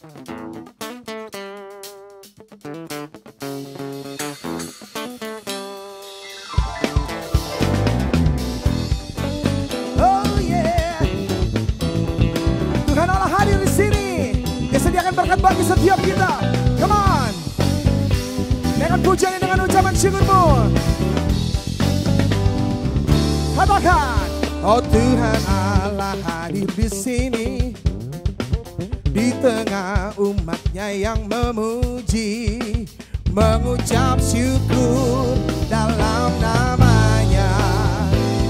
Oh yeah. Tuhan Allah hadir di sini. Dia sediakan berkat bagi setiap kita. Come on. Dengan pujian dengan ucapan syukurmu. Katakan, oh Tuhan Allah hadir di sini. Di tengah umatnya yang memuji, mengucap syukur dalam namanya,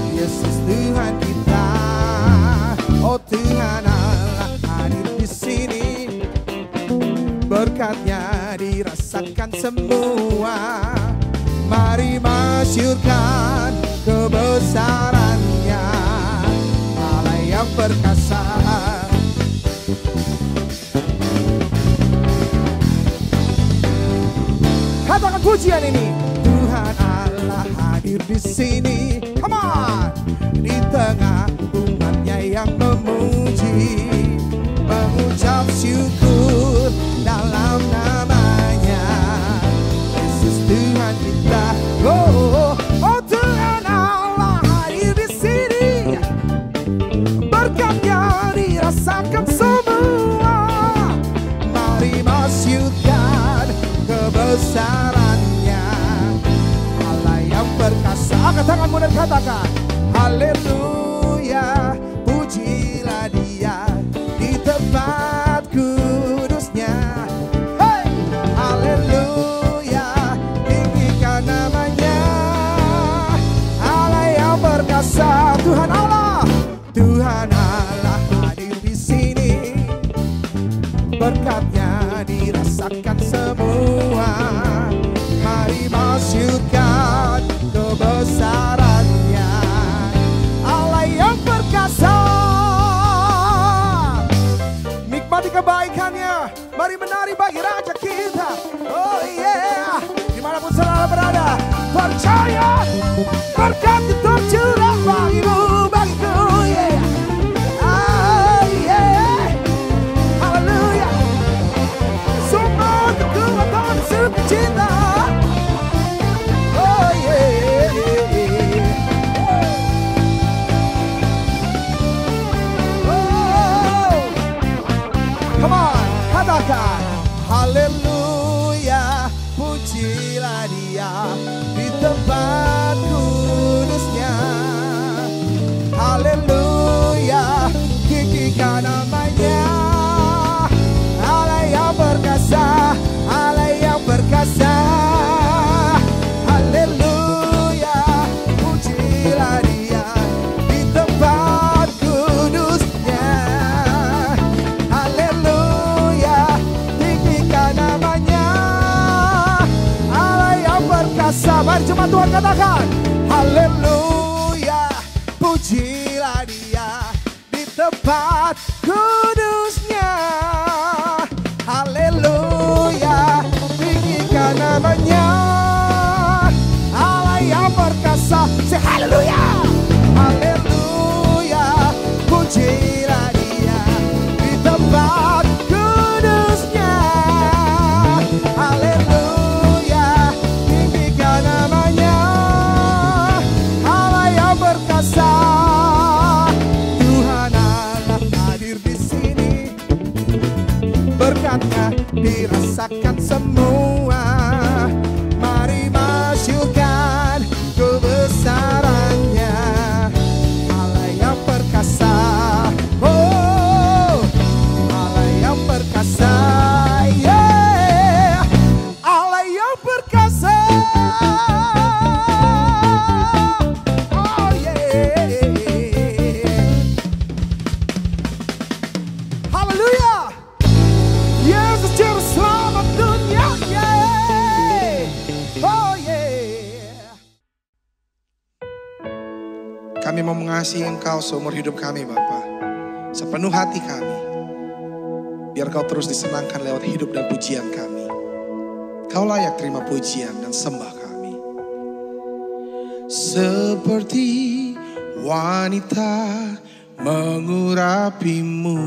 Yesus Tuhan kita. Oh Tuhan Allah hadir di sini, berkatnya dirasakan semua. Mari masyurkan kebesarannya, Allah yang perkasa. Katakan pujian ini. Tuhan Allah hadir di sini. Come on. Di tengah umatnya yang memuji, mengucap syukur dalam namanya, Yesus Tuhan kita. Oh, oh Tuhan Allah hadir di sini, berkatnya dirasakan semua. Mari masyurkan kebesarannya, Allah yang perkasa. Angkat tanganmu dan katakan, haleluya, pujilah Dia di tempat kudusnya. Hey, haleluya, tinggikan namanya, Allah yang perkasa. Tuhan Allah hadir di sini, berkatnya dirasakan semua. Mari masyurkan kebesarannya, Allah yang perkasa. Nikmati kebaikannya, mari menari bagi Raja kita. Oh yeah, dimanapun saudara berada, percaya berkat itu curah bagimu, bagiku. Yeah. Oh yeah, haleluya. Semua kekuatan cinta. Oh yeah. Oh, come on, katakan haleluya, pujilah Dia di tempat kudusnya. Haleluya, tinggikan namanya, Allah yang perkasa, Allah yang perkasa. Haleluya, pujilah Dia di tempat kudusnya. Haleluya, tinggikan namanya, Allah yang perkasa. Mari jemaat Tuhan katakan, haleluya, pujilah Dia di tempat kudusnya. Haleluya, tinggikan namanya, Allah yang perkasa. Say haleluya, haleluya, pujilah Dia di tempat kudusnya. Haleluya, tinggikan namanya, Allah yang perkasa. Tuhan Allah hadir di sini, berkatnya dirasakan semua. Mari masyurkan kebesarannya, Allah yang perkasa. Oh, Allah yang perkasa. Yeah, Allah yang perkasa. Oh yeah. Haleluya. Yesus juru selamat dunia. Yeah. Oh yeah. Kami mau mengasihi Engkau seumur hidup kami Bapa, sepenuh hati kami. Biar Kau terus disenangkan lewat hidup dan pujian kami. Kau layak terima pujian dan sembah kami. Seperti wanita mengurapimu,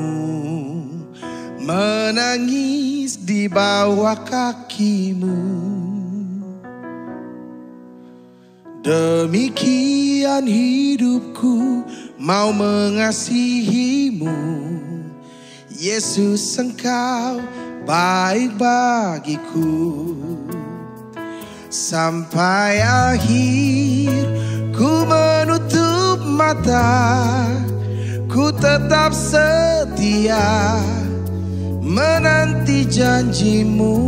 menangis di bawah kakimu. Demikian hidupku mau mengasihimu. Yesus, Engkau baik bagiku. Sampai akhir ku menutup mata, ku tetap setia menanti janjimu.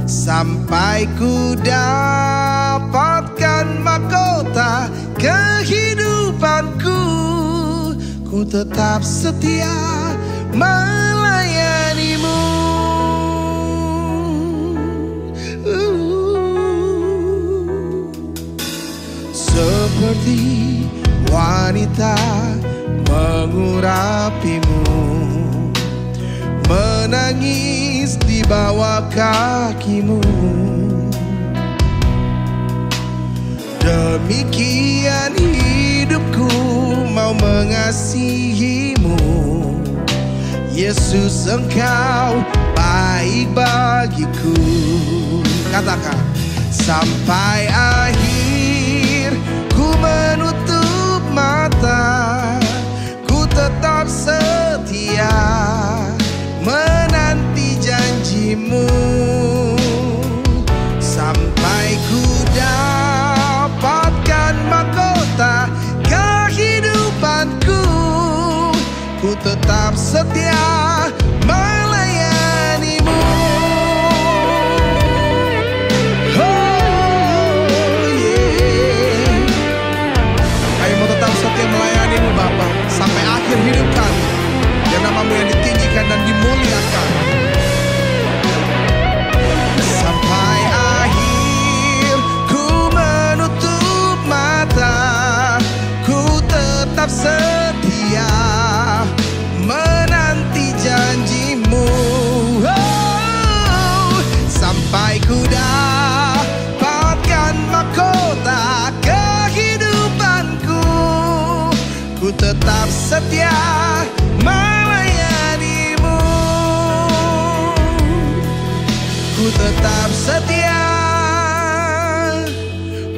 Sampai ku dapatkan mahkota kehidupanku, ku tetap setia melayanimu. Seperti wanita mengurapimu, menangis di bawah kakimu. Demikian hidupku mau mengasihimu. Yesus, Engkau baik bagiku. Katakan, sampai akhir ku menutup mata, ku tetap setia menanti janjimu. Sampai ku dapatkan mahkota kehidupanku, ku tetap setia melayanimu. Oh yeah. Kami mau tetap setia melayanimu Bapa sampai akhir hidup kami. Dan namamu yang ditinggikan dan dimuliakan. Sampai akhir ku menutup mata, ku tetap setia menanti janjimu. Oh, sampai ku dapatkan mahkota kehidupanku, ku tetap setia melayanimu. Ku tetap setia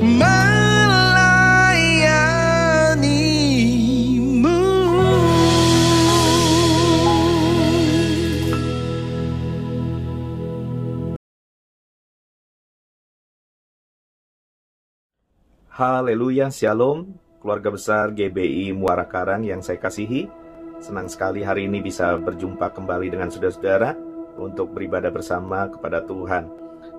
melayanimu. Haleluya, Shalom, keluarga besar GBI Muara Karang yang saya kasihi. Senang sekali hari ini bisa berjumpa kembali dengan saudara-saudara untuk beribadah bersama kepada Tuhan.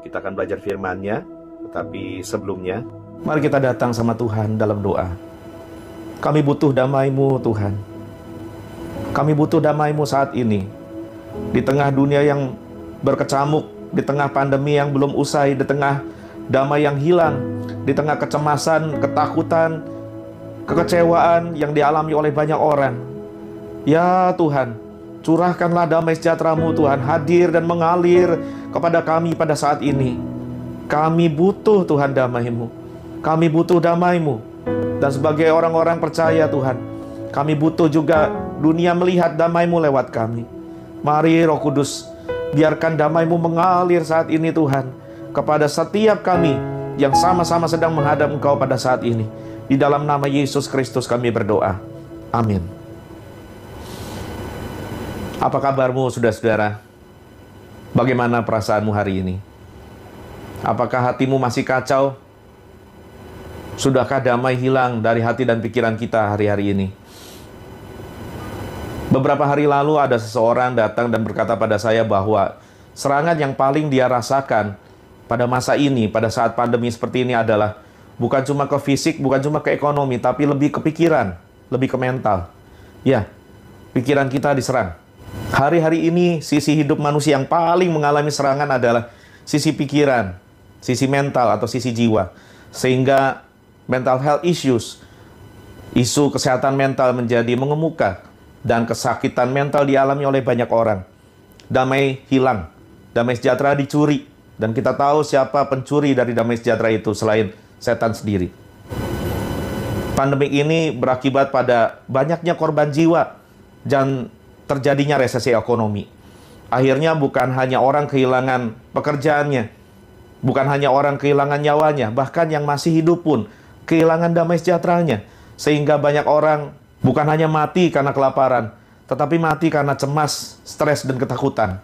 Kita akan belajar firman-Nya, tetapi sebelumnya, mari kita datang sama Tuhan dalam doa. Kami butuh damai-Mu, Tuhan. Kami butuh damai-Mu saat ini. Di tengah dunia yang berkecamuk, di tengah pandemi yang belum usai, di tengah damai yang hilang, di tengah kecemasan, ketakutan, kekecewaan yang dialami oleh banyak orang. Ya Tuhan, curahkanlah damai sejahtera-Mu Tuhan, hadir dan mengalir kepada kami pada saat ini. Kami butuh Tuhan damai-Mu. Kami butuh damai-Mu. Dan sebagai orang-orang percaya Tuhan, kami butuh juga dunia melihat damai-Mu lewat kami. Mari Roh Kudus, biarkan damai-Mu mengalir saat ini Tuhan, kepada setiap kami yang sama-sama sedang menghadap Engkau pada saat ini. Di dalam nama Yesus Kristus kami berdoa. Amin. Apa kabarmu saudara-saudara? Bagaimana perasaanmu hari ini? Apakah hatimu masih kacau? Sudahkah damai hilang dari hati dan pikiran kita hari-hari ini? Beberapa hari lalu ada seseorang datang dan berkata pada saya bahwa serangan yang paling dia rasakan pada masa ini, pada saat pandemi seperti ini adalah bukan cuma ke fisik, bukan cuma ke ekonomi, tapi lebih ke pikiran, lebih ke mental. Ya, pikiran kita diserang. Hari-hari ini sisi hidup manusia yang paling mengalami serangan adalah sisi pikiran, sisi mental atau sisi jiwa. Sehingga mental health issues, isu kesehatan mental menjadi mengemuka dan kesakitan mental dialami oleh banyak orang. Damai hilang, damai sejahtera dicuri, dan kita tahu siapa pencuri dari damai sejahtera itu selain setan sendiri. Pandemi ini berakibat pada banyaknya korban jiwa dan terjadinya resesi ekonomi. Akhirnya bukan hanya orang kehilangan pekerjaannya, bukan hanya orang kehilangan nyawanya, bahkan yang masih hidup pun kehilangan damai sejahteranya. Sehingga banyak orang bukan hanya mati karena kelaparan, tetapi mati karena cemas, stres, dan ketakutan.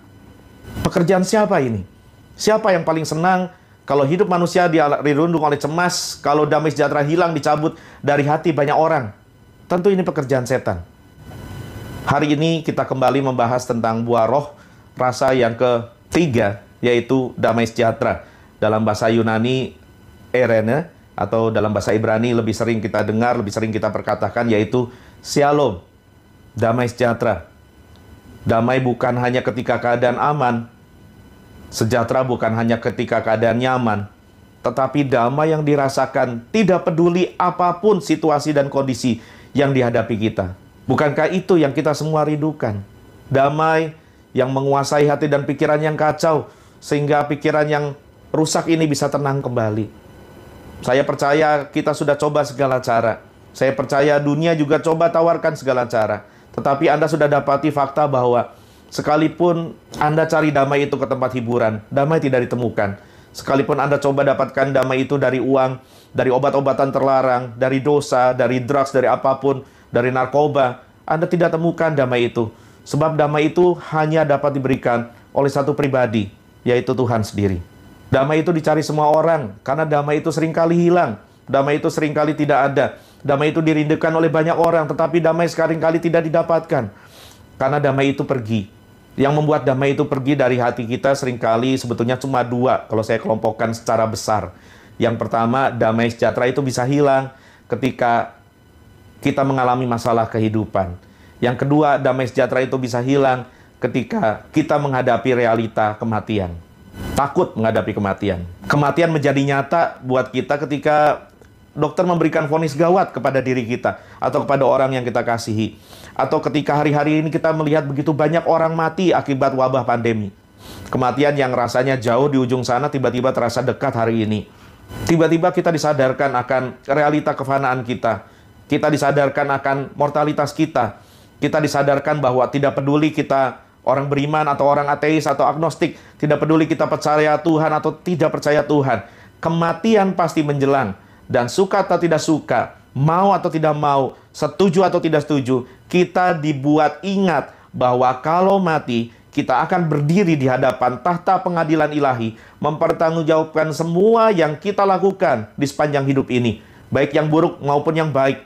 Pekerjaan siapa ini? Siapa yang paling senang kalau hidup manusia dirundung oleh cemas, kalau damai sejahtera hilang, dicabut dari hati banyak orang? Tentu ini pekerjaan setan. Hari ini kita kembali membahas tentang buah roh, rasa yang ketiga, yaitu damai sejahtera. Dalam bahasa Yunani, erene, atau dalam bahasa Ibrani lebih sering kita dengar, lebih sering kita perkatakan, yaitu shalom, damai sejahtera. Damai bukan hanya ketika keadaan aman, sejahtera bukan hanya ketika keadaan nyaman, tetapi damai yang dirasakan tidak peduli apapun situasi dan kondisi yang dihadapi kita. Bukankah itu yang kita semua rindukan? Damai yang menguasai hati dan pikiran yang kacau, sehingga pikiran yang rusak ini bisa tenang kembali. Saya percaya kita sudah coba segala cara. Saya percaya dunia juga coba tawarkan segala cara. Tetapi Anda sudah dapati fakta bahwa sekalipun Anda cari damai itu ke tempat hiburan, damai tidak ditemukan. Sekalipun Anda coba dapatkan damai itu dari uang, dari obat-obatan terlarang, dari dosa, dari drugs, dari apapun, dari narkoba, Anda tidak temukan damai itu. Sebab damai itu hanya dapat diberikan oleh satu pribadi, yaitu Tuhan sendiri. Damai itu dicari semua orang, karena damai itu seringkali hilang. Damai itu seringkali tidak ada. Damai itu dirindukan oleh banyak orang, tetapi damai seringkali tidak didapatkan. Karena damai itu pergi. Yang membuat damai itu pergi dari hati kita seringkali sebetulnya cuma dua, kalau saya kelompokkan secara besar. Yang pertama, damai sejahtera itu bisa hilang ketika kita mengalami masalah kehidupan. Yang kedua, damai sejahtera itu bisa hilang ketika kita menghadapi realita kematian. Takut menghadapi kematian. Kematian menjadi nyata buat kita ketika dokter memberikan vonis gawat kepada diri kita atau kepada orang yang kita kasihi. Atau ketika hari-hari ini kita melihat begitu banyak orang mati akibat wabah pandemi. Kematian yang rasanya jauh di ujung sana tiba-tiba terasa dekat hari ini. Tiba-tiba kita disadarkan akan realita kefanaan kita. Kita disadarkan akan mortalitas kita. Kita disadarkan bahwa tidak peduli kita orang beriman atau orang ateis atau agnostik, tidak peduli kita percaya Tuhan atau tidak percaya Tuhan, kematian pasti menjelang. Dan suka atau tidak suka, mau atau tidak mau, setuju atau tidak setuju, kita dibuat ingat bahwa kalau mati, kita akan berdiri di hadapan tahta pengadilan ilahi, mempertanggungjawabkan semua yang kita lakukan di sepanjang hidup ini, baik yang buruk maupun yang baik,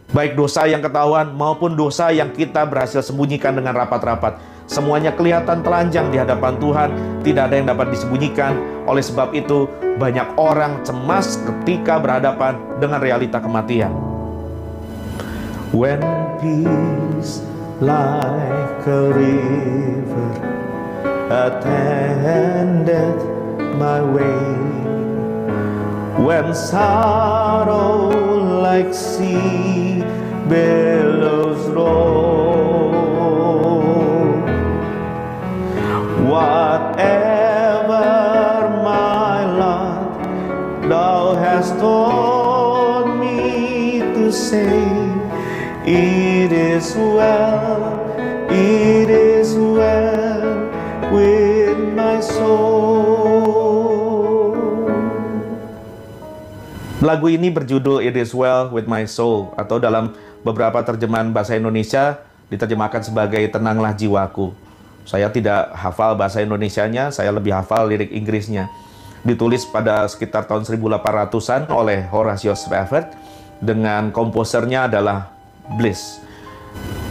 baik dosa yang ketahuan maupun dosa yang kita berhasil sembunyikan dengan rapat-rapat. Semuanya kelihatan telanjang di hadapan Tuhan, tidak ada yang dapat disembunyikan. Oleh sebab itu, banyak orang cemas ketika berhadapan dengan realita kematian. When peace like a river attended my way, when sorrow like sea billows roll, whatever my lot thou hast told me to say, it is well with my soul. Lagu ini berjudul It Is Well With My Soul, atau dalam beberapa terjemahan bahasa Indonesia diterjemahkan sebagai Tenanglah Jiwaku. Saya tidak hafal bahasa Indonesianya, saya lebih hafal lirik Inggrisnya. Ditulis pada sekitar tahun 1800-an oleh Horatio Spafford, dengan komposernya adalah Bliss.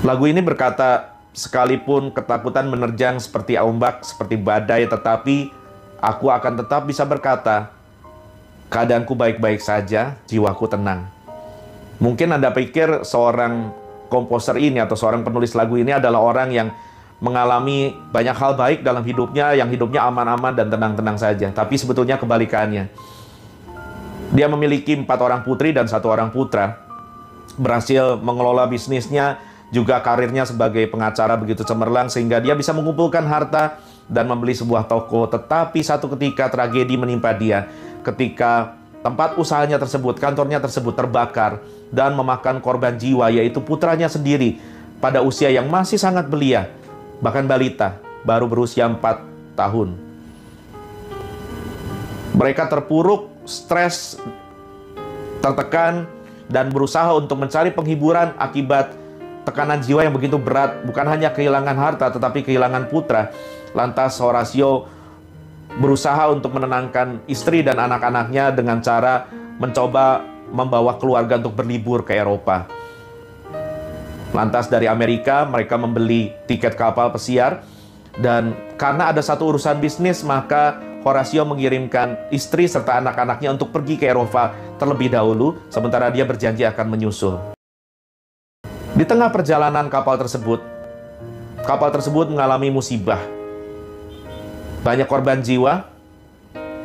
Lagu ini berkata, sekalipun ketakutan menerjang seperti ombak, seperti badai, tetapi aku akan tetap bisa berkata, keadaanku baik-baik saja, jiwaku tenang. Mungkin Anda pikir seorang komposer ini atau seorang penulis lagu ini adalah orang yang mengalami banyak hal baik dalam hidupnya, yang hidupnya aman-aman dan tenang-tenang saja. Tapi sebetulnya kebalikannya. Dia memiliki 4 orang putri dan 1 orang putra. Berhasil mengelola bisnisnya, juga karirnya sebagai pengacara begitu cemerlang, sehingga dia bisa mengumpulkan harta dan membeli sebuah toko. Tetapi satu ketika tragedi menimpa dia, ketika tempat usahanya tersebut, kantornya tersebut terbakar dan memakan korban jiwa, yaitu putranya sendiri. pada usia yang masih sangat belia, bahkan balita, baru berusia 4 tahun. Mereka terpuruk, stres, tertekan, dan berusaha untuk mencari penghiburan akibat tekanan jiwa yang begitu berat, bukan hanya kehilangan harta, tetapi kehilangan putra. Lantas Horatio berusaha untuk menenangkan istri dan anak-anaknya dengan cara mencoba membawa keluarga untuk berlibur ke Eropa. Lantas dari Amerika mereka membeli tiket kapal pesiar, dan karena ada satu urusan bisnis, maka Horatio mengirimkan istri serta anak-anaknya untuk pergi ke Eropa terlebih dahulu, sementara dia berjanji akan menyusul. Di tengah perjalanan kapal tersebut mengalami musibah. Banyak korban jiwa,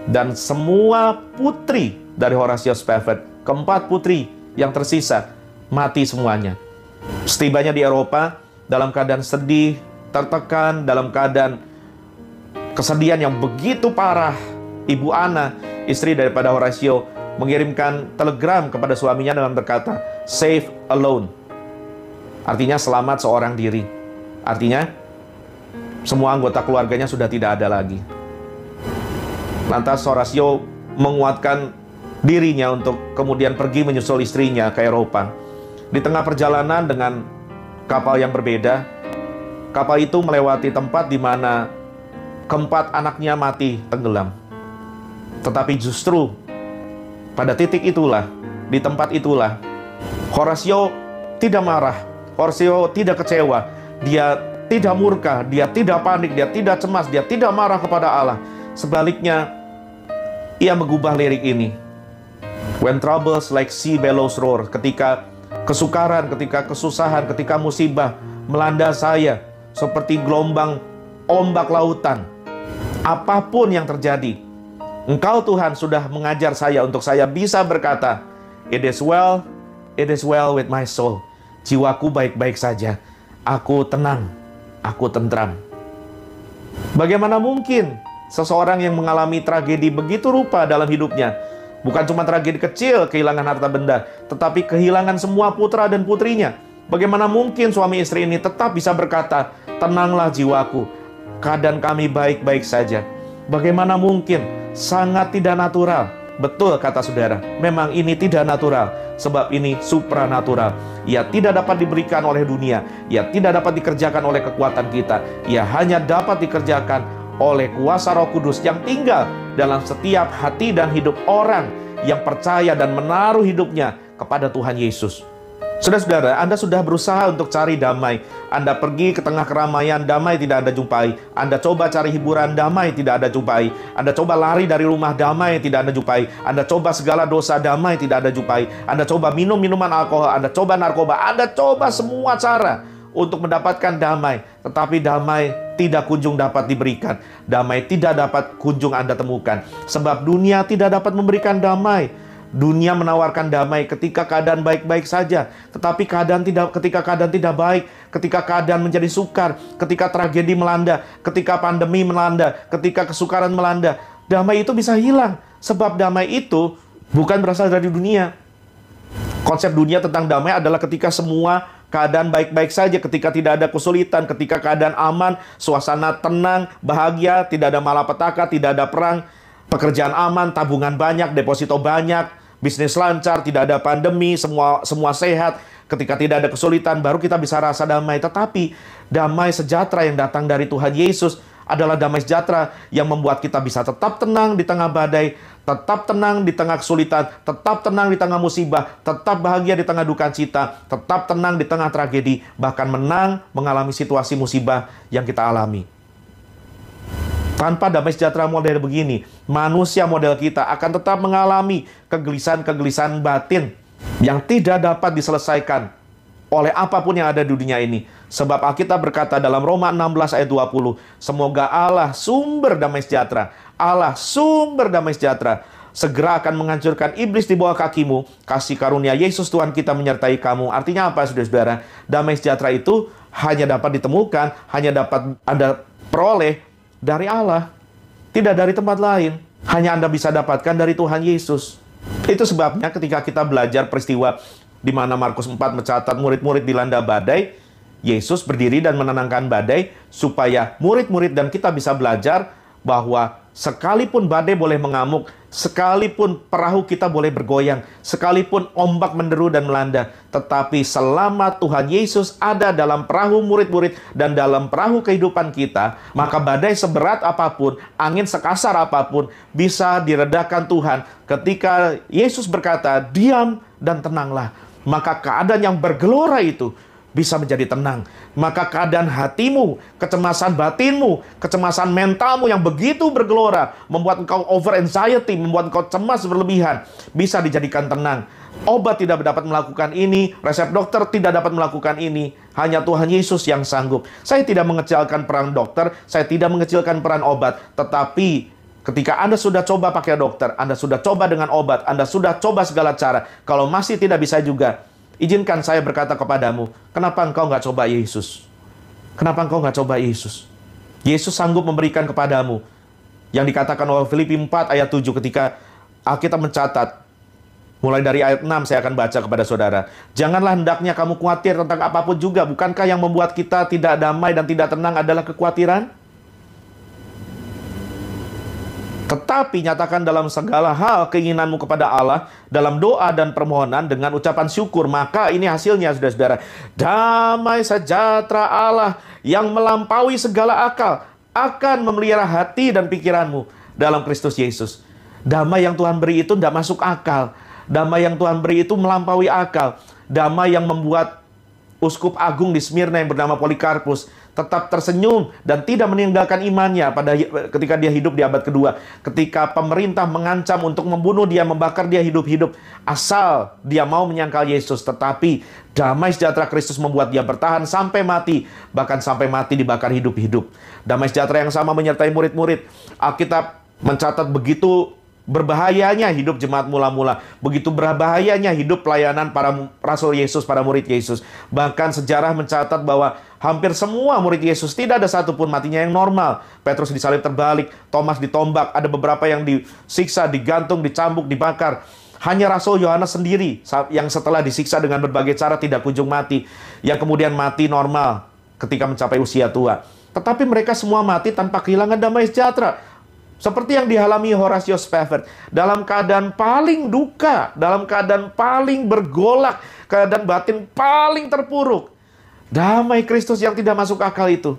dan semua putri dari Horatio Spafford, keempat putri yang tersisa, mati semuanya. Setibanya di Eropa, dalam keadaan sedih, tertekan, dalam keadaan kesedihan yang begitu parah, Ibu Anna, istri daripada Horatio, mengirimkan telegram kepada suaminya dengan berkata, "Save alone." Artinya selamat seorang diri. Artinya semua anggota keluarganya sudah tidak ada lagi. Lantas Horatio menguatkan dirinya untuk kemudian pergi menyusul istrinya ke Eropa. Di tengah perjalanan dengan kapal yang berbeda, kapal itu melewati tempat di mana keempat anaknya mati tenggelam. Tetapi justru pada titik itulah, di tempat itulah, Horatio tidak marah, Horatio tidak kecewa, dia tidak murka, dia tidak panik, dia tidak cemas, dia tidak marah kepada Allah. Sebaliknya, ia mengubah lirik ini. When troubles like sea billows roar, ketika kesukaran, ketika kesusahan, ketika musibah melanda saya seperti gelombang ombak lautan, apapun yang terjadi, Engkau Tuhan sudah mengajar saya untuk saya bisa berkata, it is well with my soul. Jiwaku baik-baik saja, aku tenang, aku tentram. Bagaimana mungkin seseorang yang mengalami tragedi begitu rupa dalam hidupnya, bukan cuma tragedi kecil, kehilangan harta benda, tetapi kehilangan semua putra dan putrinya. Bagaimana mungkin suami istri ini tetap bisa berkata, tenanglah jiwaku, keadaan kami baik-baik saja. Bagaimana mungkin? Sangat tidak natural. Betul kata saudara, memang ini tidak natural, sebab ini supranatural. Ia tidak dapat diberikan oleh dunia, ia tidak dapat dikerjakan oleh kekuatan kita, ia hanya dapat dikerjakan oleh kuasa Roh Kudus yang tinggal dalam setiap hati dan hidup orang yang percaya dan menaruh hidupnya kepada Tuhan Yesus. Saudara-saudara, Anda sudah berusaha untuk cari damai. Anda pergi ke tengah keramaian, damai tidak Anda jumpai. Anda coba cari hiburan, damai tidak Anda jumpai. Anda coba lari dari rumah, damai tidak Anda jumpai. Anda coba segala dosa, damai tidak Anda jumpai. Anda coba minum minuman alkohol, Anda coba narkoba, Anda coba semua cara untuk mendapatkan damai. Tetapi damai tidak kunjung dapat diberikan. Damai tidak dapat kunjung Anda temukan. Sebab dunia tidak dapat memberikan damai. Dunia menawarkan damai ketika keadaan baik-baik saja, tetapi ketika keadaan tidak baik, ketika keadaan menjadi sukar, ketika tragedi melanda, ketika pandemi melanda, ketika kesukaran melanda, damai itu bisa hilang. Sebab damai itu bukan berasal dari dunia. Konsep dunia tentang damai adalah ketika semua keadaan baik-baik saja, ketika tidak ada kesulitan, ketika keadaan aman, suasana tenang, bahagia, tidak ada malapetaka, tidak ada perang, pekerjaan aman, tabungan banyak, deposito banyak, bisnis lancar, tidak ada pandemi, semua sehat. Ketika tidak ada kesulitan, baru kita bisa rasa damai. Tetapi damai sejahtera yang datang dari Tuhan Yesus adalah damai sejahtera yang membuat kita bisa tetap tenang di tengah badai, tetap tenang di tengah kesulitan, tetap tenang di tengah musibah, tetap bahagia di tengah duka cita, tetap tenang di tengah tragedi, bahkan menang mengalami situasi musibah yang kita alami. Tanpa damai sejahtera model begini, manusia model kita akan tetap mengalami kegelisahan-kegelisahan batin yang tidak dapat diselesaikan oleh apapun yang ada di dunia ini. Sebab Alkitab berkata dalam Roma 16 ayat 20, semoga Allah sumber damai sejahtera, Allah sumber damai sejahtera, segera akan menghancurkan iblis di bawah kakimu. Kasih karunia Yesus Tuhan kita menyertai kamu. Artinya apa, saudara-saudara? Damai sejahtera itu hanya dapat ditemukan, hanya dapat Anda peroleh dari Allah, tidak dari tempat lain. Hanya Anda bisa dapatkan dari Tuhan Yesus. Itu sebabnya ketika kita belajar peristiwa di mana Markus 4 mencatat murid-murid dilanda badai, Yesus berdiri dan menenangkan badai supaya murid-murid dan kita bisa belajar bahwa sekalipun badai boleh mengamuk, sekalipun perahu kita boleh bergoyang, sekalipun ombak menderu dan melanda, tetapi selama Tuhan Yesus ada dalam perahu murid-murid dan dalam perahu kehidupan kita, maka badai seberat apapun, angin sekasar apapun, bisa diredakan Tuhan. Ketika Yesus berkata, diam dan tenanglah, maka keadaan yang bergelora itu bisa menjadi tenang. Maka keadaan hatimu, kecemasan batinmu, kecemasan mentalmu yang begitu bergelora, membuat engkau over anxiety, membuat engkau cemas berlebihan, bisa dijadikan tenang. Obat tidak dapat melakukan ini, resep dokter tidak dapat melakukan ini. Hanya Tuhan Yesus yang sanggup. Saya tidak mengecilkan peran dokter, saya tidak mengecilkan peran obat, tetapi ketika Anda sudah coba pakai dokter, Anda sudah coba dengan obat, Anda sudah coba segala cara, kalau masih tidak bisa juga, izinkan saya berkata kepadamu, kenapa engkau nggak coba Yesus? Kenapa engkau nggak coba Yesus? Yesus sanggup memberikan kepadamu yang dikatakan oleh Filipi 4 ayat 7 ketika Alkitab mencatat, mulai dari ayat 6 saya akan baca kepada saudara. Janganlah hendaknya kamu khawatir tentang apapun juga. Bukankah yang membuat kita tidak damai dan tidak tenang adalah kekhawatiran? Tetapi nyatakan dalam segala hal keinginanmu kepada Allah dalam doa dan permohonan dengan ucapan syukur. Maka ini hasilnya, saudara-saudara. Damai sejahtera Allah yang melampaui segala akal akan memelihara hati dan pikiranmu dalam Kristus Yesus. Damai yang Tuhan beri itu tidak masuk akal. Damai yang Tuhan beri itu melampaui akal. Damai yang membuat Uskup Agung di Smyrna yang bernama Polikarpus tetap tersenyum dan tidak meninggalkan imannya ketika dia hidup di abad kedua. Ketika pemerintah mengancam untuk membunuh dia, membakar dia hidup-hidup, asal dia mau menyangkal Yesus. Tetapi damai sejahtera Kristus membuat dia bertahan sampai mati, bahkan sampai mati dibakar hidup-hidup. Damai sejahtera yang sama menyertai murid-murid. Alkitab mencatat begitu berbahayanya hidup jemaat mula-mula, begitu berbahayanya hidup pelayanan para rasul Yesus, para murid Yesus. Bahkan sejarah mencatat bahwa hampir semua murid Yesus tidak ada satupun matinya yang normal. Petrus disalib terbalik, Thomas ditombak, ada beberapa yang disiksa, digantung, dicambuk, dibakar. Hanya Rasul Yohanes sendiri yang setelah disiksa dengan berbagai cara tidak kunjung mati, yang kemudian mati normal ketika mencapai usia tua. Tetapi mereka semua mati tanpa kehilangan damai sejahtera. Seperti yang dialami Horatius Spafford, dalam keadaan paling duka, dalam keadaan paling bergolak, keadaan batin paling terpuruk, damai Kristus yang tidak masuk akal itu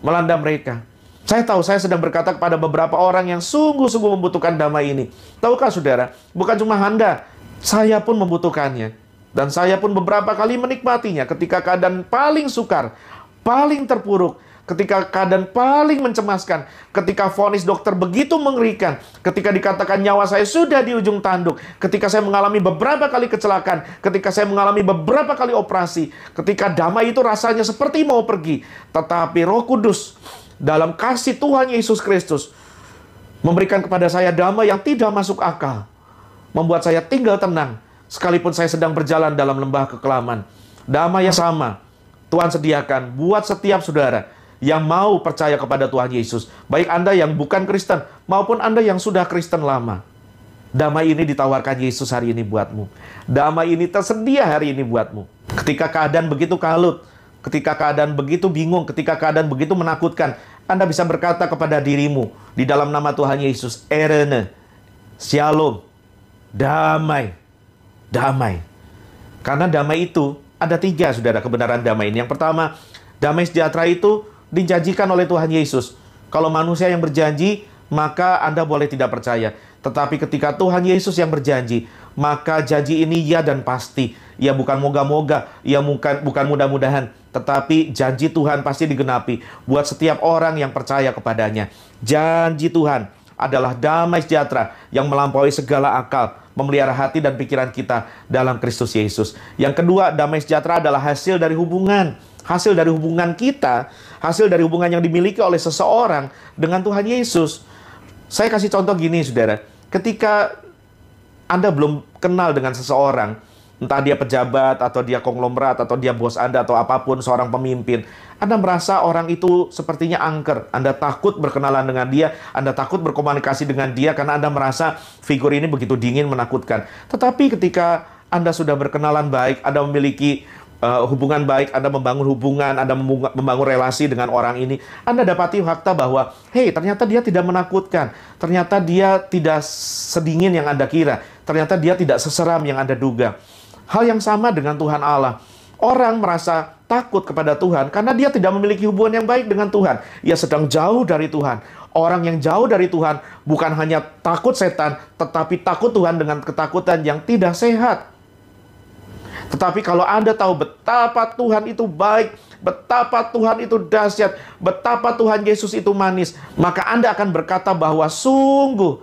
melanda mereka. Saya tahu saya sedang berkata kepada beberapa orang yang sungguh-sungguh membutuhkan damai ini. Tahukah saudara, bukan cuma Anda, saya pun membutuhkannya. Dan saya pun beberapa kali menikmatinya ketika keadaan paling sukar, paling terpuruk, ketika keadaan paling mencemaskan, ketika vonis dokter begitu mengerikan, ketika dikatakan nyawa saya sudah di ujung tanduk, ketika saya mengalami beberapa kali kecelakaan, ketika saya mengalami beberapa kali operasi, ketika damai itu rasanya seperti mau pergi. Tetapi Roh Kudus dalam kasih Tuhan Yesus Kristus memberikan kepada saya damai yang tidak masuk akal, membuat saya tinggal tenang, sekalipun saya sedang berjalan dalam lembah kekelaman. Damai yang sama Tuhan sediakan buat setiap saudara yang mau percaya kepada Tuhan Yesus. Baik Anda yang bukan Kristen maupun Anda yang sudah Kristen lama. Damai ini ditawarkan Yesus hari ini buatmu. Damai ini tersedia hari ini buatmu. Ketika keadaan begitu kalut, ketika keadaan begitu bingung, ketika keadaan begitu menakutkan, Anda bisa berkata kepada dirimu di dalam nama Tuhan Yesus, Erene, Shalom, damai, damai. Karena damai itu ada 3, saudara, kebenaran damai ini. Yang pertama, damai sejahtera itu dijanjikan oleh Tuhan Yesus. Kalau manusia yang berjanji, maka Anda boleh tidak percaya. Tetapi ketika Tuhan Yesus yang berjanji, maka janji ini ya dan pasti. Ya bukan moga-moga, ya bukan mudah-mudahan. Tetapi janji Tuhan pasti digenapi buat setiap orang yang percaya kepadanya. Janji Tuhan adalah damai sejahtera yang melampaui segala akal, memelihara hati dan pikiran kita dalam Kristus Yesus. Yang kedua, damai sejahtera adalah hasil dari hubungan. Hasil dari hubungan kita, hasil dari hubungan yang dimiliki oleh seseorang dengan Tuhan Yesus. Saya kasih contoh gini, saudara. Ketika Anda belum kenal dengan seseorang, entah dia pejabat, atau dia konglomerat, atau dia bos Anda, atau apapun, seorang pemimpin, Anda merasa orang itu sepertinya angker. Anda takut berkenalan dengan dia, Anda takut berkomunikasi dengan dia, karena Anda merasa figur ini begitu dingin, menakutkan. Tetapi ketika Anda sudah berkenalan baik, Anda memiliki hubungan baik, Anda membangun hubungan, Anda membangun relasi dengan orang ini, Anda dapati fakta bahwa, hey, ternyata dia tidak menakutkan, ternyata dia tidak sedingin yang Anda kira, ternyata dia tidak seseram yang Anda duga. Hal yang sama dengan Tuhan Allah. Orang merasa takut kepada Tuhan karena dia tidak memiliki hubungan yang baik dengan Tuhan. Ia sedang jauh dari Tuhan. Orang yang jauh dari Tuhan bukan hanya takut setan, tetapi takut Tuhan dengan ketakutan yang tidak sehat. Tetapi kalau Anda tahu betapa Tuhan itu baik, betapa Tuhan itu dahsyat, betapa Tuhan Yesus itu manis, maka Anda akan berkata bahwa sungguh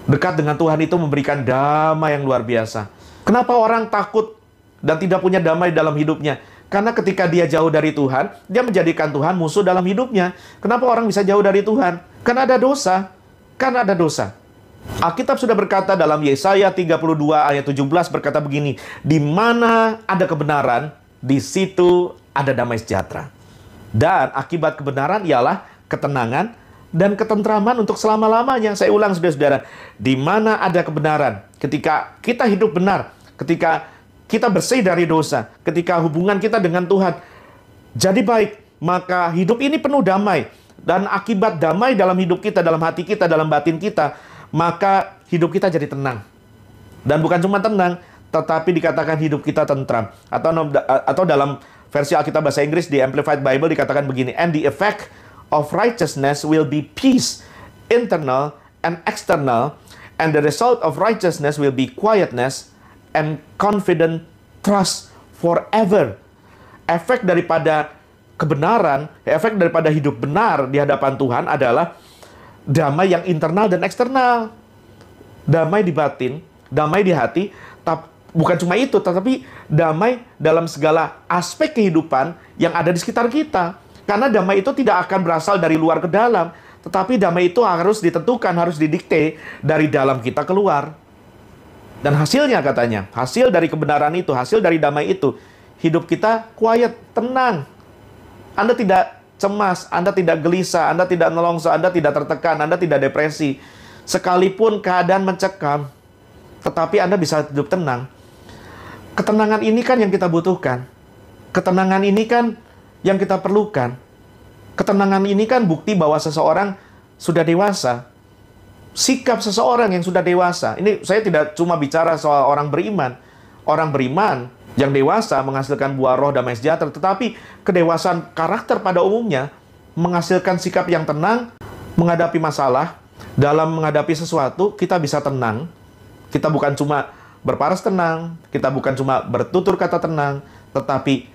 dekat dengan Tuhan itu memberikan damai yang luar biasa. Kenapa orang takut dan tidak punya damai dalam hidupnya? Karena ketika dia jauh dari Tuhan, dia menjadikan Tuhan musuh dalam hidupnya. Kenapa orang bisa jauh dari Tuhan? Karena ada dosa. Karena ada dosa. Alkitab sudah berkata dalam Yesaya 32 ayat 17 berkata begini, di mana ada kebenaran, di situ ada damai sejahtera. Dan akibat kebenaran ialah ketenangan dan ketentraman untuk selama-lamanya. Saya ulang saudara-saudara, di mana ada kebenaran, ketika kita hidup benar, ketika kita bersih dari dosa, ketika hubungan kita dengan Tuhan jadi baik, maka hidup ini penuh damai. Dan akibat damai dalam hidup kita, dalam hati kita, dalam batin kita, maka hidup kita jadi tenang. Dan bukan cuma tenang, tetapi dikatakan hidup kita tentram. Atau dalam versi Alkitab bahasa Inggris di Amplified Bible dikatakan begini, and the effect of righteousness will be peace, internal and external, and the result of righteousness will be quietness and confident trust forever. Efek daripada kebenaran, efek daripada hidup benar di hadapan Tuhan adalah damai yang internal dan eksternal. Damai di batin, damai di hati, bukan cuma itu, tetapi damai dalam segala aspek kehidupan yang ada di sekitar kita. Karena damai itu tidak akan berasal dari luar ke dalam, tetapi damai itu harus ditentukan, harus didikte dari dalam kita keluar. Dan hasilnya katanya, hasil dari kebenaran itu, hasil dari damai itu, hidup kita quiet, tenang. Anda tidak cemas, Anda tidak gelisah, Anda tidak nelongso, Anda tidak tertekan, Anda tidak depresi. Sekalipun keadaan mencekam, tetapi Anda bisa hidup tenang. Ketenangan ini kan yang kita butuhkan. Ketenangan ini kan yang kita perlukan. Ketenangan ini kan bukti bahwa seseorang sudah dewasa. Sikap seseorang yang sudah dewasa. Ini saya tidak cuma bicara soal orang beriman. Orang beriman yang dewasa menghasilkan buah roh damai sejahtera, tetapi kedewasaan karakter pada umumnya menghasilkan sikap yang tenang menghadapi masalah. Dalam menghadapi sesuatu, kita bisa tenang. Kita bukan cuma berparas tenang, kita bukan cuma bertutur kata tenang, tetapi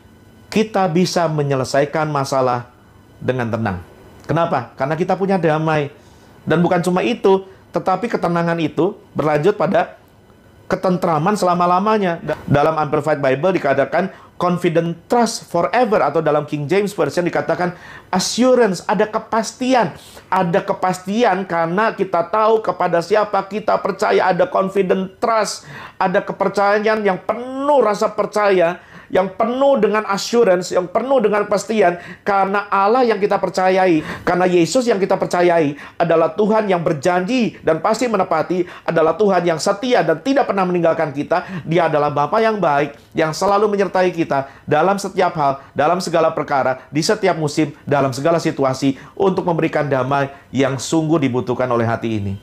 kita bisa menyelesaikan masalah dengan tenang. Kenapa? Karena kita punya damai. Dan bukan cuma itu, tetapi ketenangan itu berlanjut pada ketentraman selama-lamanya. Dalam Amplified Bible dikatakan confident trust forever, atau dalam King James Version dikatakan assurance, ada kepastian. Ada kepastian karena kita tahu kepada siapa kita percaya, ada confident trust, ada kepercayaan yang penuh rasa percaya, yang penuh dengan assurance, yang penuh dengan kepastian, karena Allah yang kita percayai, karena Yesus yang kita percayai adalah Tuhan yang berjanji dan pasti menepati, adalah Tuhan yang setia dan tidak pernah meninggalkan kita. Dia adalah Bapa yang baik, yang selalu menyertai kita dalam setiap hal, dalam segala perkara, di setiap musim, dalam segala situasi, untuk memberikan damai yang sungguh dibutuhkan oleh hati ini.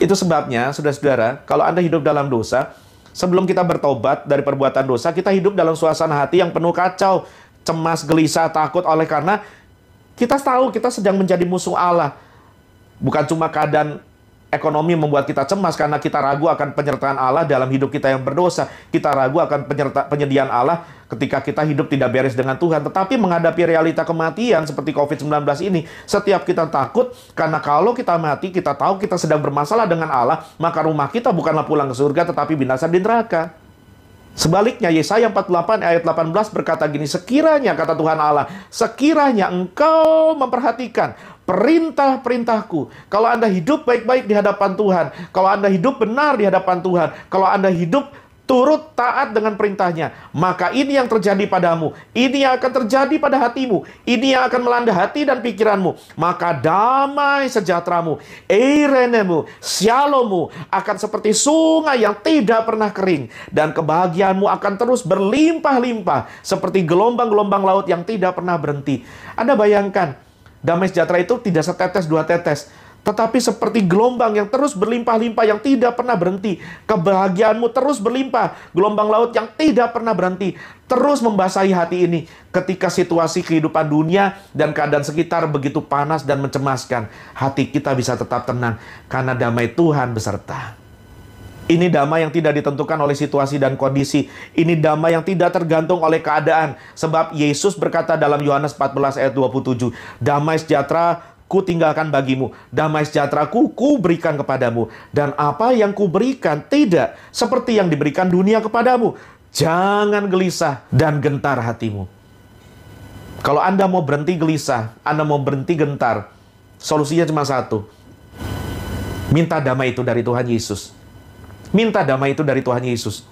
Itu sebabnya, saudara-saudara, kalau Anda hidup dalam dosa, sebelum kita bertobat dari perbuatan dosa, kita hidup dalam suasana hati yang penuh kacau, cemas, gelisah, takut, oleh karena kita tahu kita sedang menjadi musuh Allah. Bukan cuma keadaan ekonomi membuat kita cemas karena kita ragu akan penyertaan Allah dalam hidup kita yang berdosa. Kita ragu akan penyediaan Allah ketika kita hidup tidak beres dengan Tuhan. Tetapi menghadapi realita kematian seperti COVID-19 ini, setiap kita takut karena kalau kita mati, kita tahu kita sedang bermasalah dengan Allah, maka rumah kita bukanlah pulang ke surga tetapi binasa di neraka. Sebaliknya, Yesaya 48 ayat 18 berkata gini, sekiranya, kata Tuhan Allah, sekiranya engkau memperhatikan perintah-perintahku, kalau Anda hidup baik-baik di hadapan Tuhan, kalau Anda hidup benar di hadapan Tuhan, kalau Anda hidup turut taat dengan perintahnya, maka ini yang terjadi padamu, ini yang akan terjadi pada hatimu, ini yang akan melanda hati dan pikiranmu. Maka damai sejahteramu, eirenemu, shalommu akan seperti sungai yang tidak pernah kering, dan kebahagiaanmu akan terus berlimpah-limpah seperti gelombang-gelombang laut yang tidak pernah berhenti. Anda bayangkan, damai sejahtera itu tidak setetes dua tetes, tetapi seperti gelombang yang terus berlimpah-limpah yang tidak pernah berhenti. Kebahagiaanmu terus berlimpah, gelombang laut yang tidak pernah berhenti, terus membasahi hati ini ketika situasi kehidupan dunia dan keadaan sekitar begitu panas dan mencemaskan. Hati kita bisa tetap tenang karena damai Tuhan beserta. Ini damai yang tidak ditentukan oleh situasi dan kondisi. Ini damai yang tidak tergantung oleh keadaan. Sebab Yesus berkata dalam Yohanes 14 ayat 27, damai sejahtera ku tinggalkan bagimu, damai sejahteraku ku berikan kepadamu, dan apa yang ku berikan tidak seperti yang diberikan dunia kepadamu. Jangan gelisah dan gentar hatimu. Kalau Anda mau berhenti gelisah, Anda mau berhenti gentar, solusinya cuma satu. Minta damai itu dari Tuhan Yesus. Minta damai itu dari Tuhan Yesus.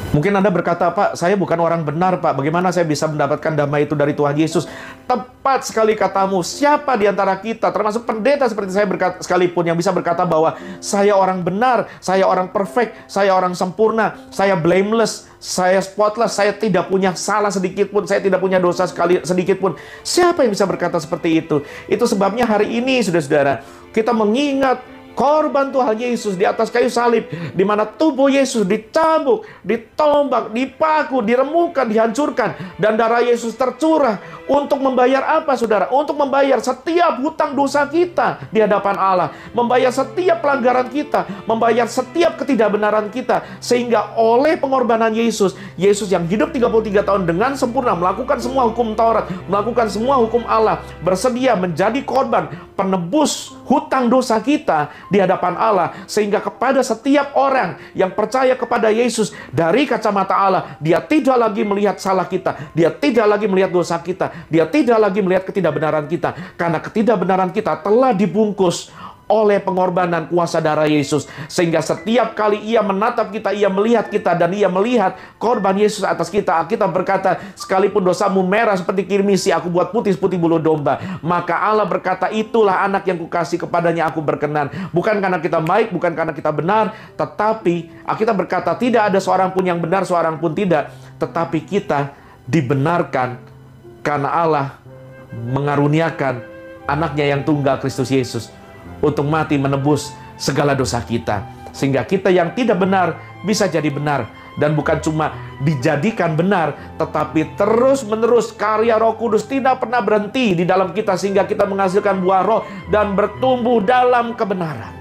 Mungkin Anda berkata, Pak, saya bukan orang benar, Pak. Bagaimana saya bisa mendapatkan damai itu dari Tuhan Yesus? Tepat sekali katamu. Siapa di antara kita, termasuk pendeta seperti saya berkata, sekalipun, yang bisa berkata bahwa saya orang benar, saya orang perfect, saya orang sempurna, saya blameless, saya spotless, saya tidak punya salah sedikit pun, saya tidak punya dosa sedikit pun. Siapa yang bisa berkata seperti itu? Itu sebabnya hari ini, saudara-saudara, kita mengingat korban Tuhan Yesus di atas kayu salib, di mana tubuh Yesus dicambuk, ditombak, dipaku, diremukan, dihancurkan, dan darah Yesus tercurah untuk membayar apa, saudara? Untuk membayar setiap hutang dosa kita di hadapan Allah, membayar setiap pelanggaran kita, membayar setiap ketidakbenaran kita, sehingga oleh pengorbanan Yesus, Yesus yang hidup 33 tahun dengan sempurna, melakukan semua hukum Taurat, melakukan semua hukum Allah, bersedia menjadi korban penebus hutang dosa kita di hadapan Allah, sehingga kepada setiap orang yang percaya kepada Yesus dari kacamata Allah, dia tidak lagi melihat salah kita, dia tidak lagi melihat dosa kita, dia tidak lagi melihat ketidakbenaran kita, karena ketidakbenaran kita telah dibungkus oleh pengorbanan kuasa darah Yesus, sehingga setiap kali ia menatap kita, ia melihat kita, dan ia melihat korban Yesus atas kita. Kita berkata, sekalipun dosamu merah seperti kirmisi, aku buat putih seperti bulu domba. Maka Allah berkata, itulah anak yang kukasih, kepadanya aku berkenan. Bukan karena kita baik, bukan karena kita benar, tetapi kita berkata, tidak ada seorang pun yang benar, seorang pun tidak. Tetapi kita dibenarkan karena Allah mengaruniakan anaknya yang tunggal, Kristus Yesus, untuk mati menebus segala dosa kita, sehingga kita yang tidak benar bisa jadi benar, dan bukan cuma dijadikan benar, tetapi terus-menerus karya Roh Kudus tidak pernah berhenti di dalam kita, sehingga kita menghasilkan buah roh dan bertumbuh dalam kebenaran.